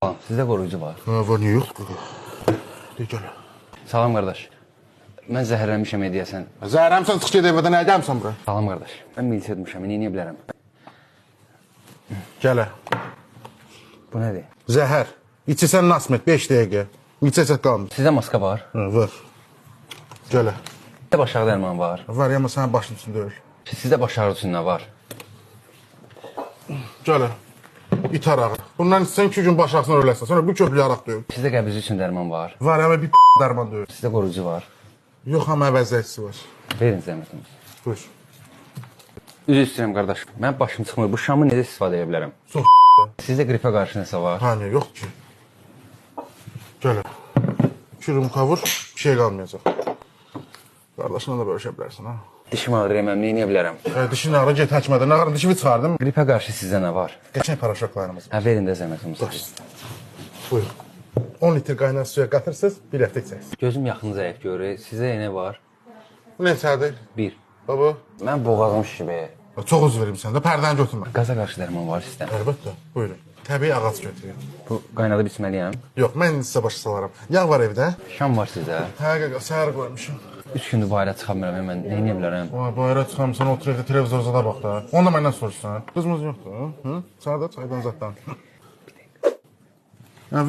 Tamam, sizdə qoruyucu var. Var, niyə yoxdur? De gəl. Salam qardaş. Mən zəhərlənmişəm deyəsən. Zəhərləmsən, çıx get evdən, nə gəlmişsən bura? Salam qardaş. Mən milisiya etmişəm, nə edə bilərəm? Gələ. Bu nədir? Zəhər. İçirsən Nasmet 5 dəqiqə. İçəcək qalmır. Sizdə maska var. Var. Gələ. Sizdə baş ağı dərmanı var. Var, amma sənin başın üçün deyil. Sizdə baş ağrısı üçün nə var? Gələ. İt arağı. Bundan içsən 2 gün baş ağrısına öləsən. Sonra bu köprü araq deyil. Sizdə qəbizli üçün dərman var. Var, amma bir dərman deyil. Sizdə qoruyucu var. Yox, amma əvəzləyicisi var. Verin zəhmətiniz. Buyur. Üzr istəyirəm qardaş. Mən başım çıxmır. Bu şamı necə istifadə edə bilərəm? Çox Sizdə qripə qarşı nəsə var? Hani, yox ki. Gələ. 2 rumka vur, bir şey qalmayacaq. Qardaşına da bölüşə bilərsən, ha? Dişim ağrıyır, mən nə edə bilərəm? Dişin ağrı get həkmədə. Nə ağrı dişimi çıxardım? Qripə qarşı sizdə nə var? Qəşəng paraşoklarımız var. Hə, verin də zəhmətiniz. Buyur. 10 litr qaynar suya qatırsınız, bir həftə içərsiniz. Gözüm yaxın zəif görür. Sizdə nə var? Bu neçədir? 1. Baba. Mən boğazım şişib. Çox uz verim səndə, pərdəni götürmə. Qaza qarşı dərman var sizdə. Əlbəttə, buyurun. Təbii ağac götürün. Bu qaynadıb içməliyəm. Yox, mən sizə başa salaram. Yağ var evdə? Şam var sizdə. Hə, səhər qoymuşum. 3 gündür bayıra çıxamıram, mən nə edə bilərəm? Vay, bayıra çıxamısan, otur evdə televizorda da bax da. Onu da məndən soruşsan. Qızımız yoxdur, hı? Sağda çaydan zaddan.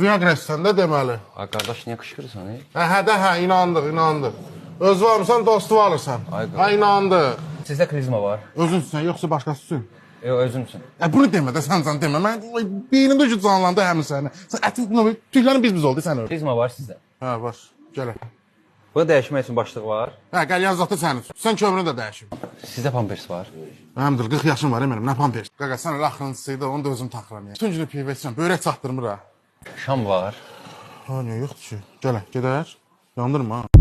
Viagra səndə deməli. Ay qardaş, niyə qışqırırsan? Hə, inandıq. Özü varmısan, dostu alırsan. Ay, inandıq. Sizdə klizma var. Özünsən, yoxsa başqası üçün? Yox, özüm üçün. Bunu demə də, sən demə. Mən beynimdə ki canlandı həmin səni. Sən ətin, tüklərin biz oldu, sən öyle. Klizma var sizdə. Hə, var. Gələ. Bu dəyişmək üçün başlıq var. Hə, qəlyan zatı sənin üçün. Sən kömrünü də dəyişib. Sizdə pampers var. Həmdir, 40 yaşım var mənim, nə pampers. Qaqa, sən elə axırıncısıydı, onu da özüm taxıram. Bütün günü pivə içirəm, börək çatdırmır ha. Şam var. Ha, niyə yoxdur ki? Gələ, gedər. Yandırma ha.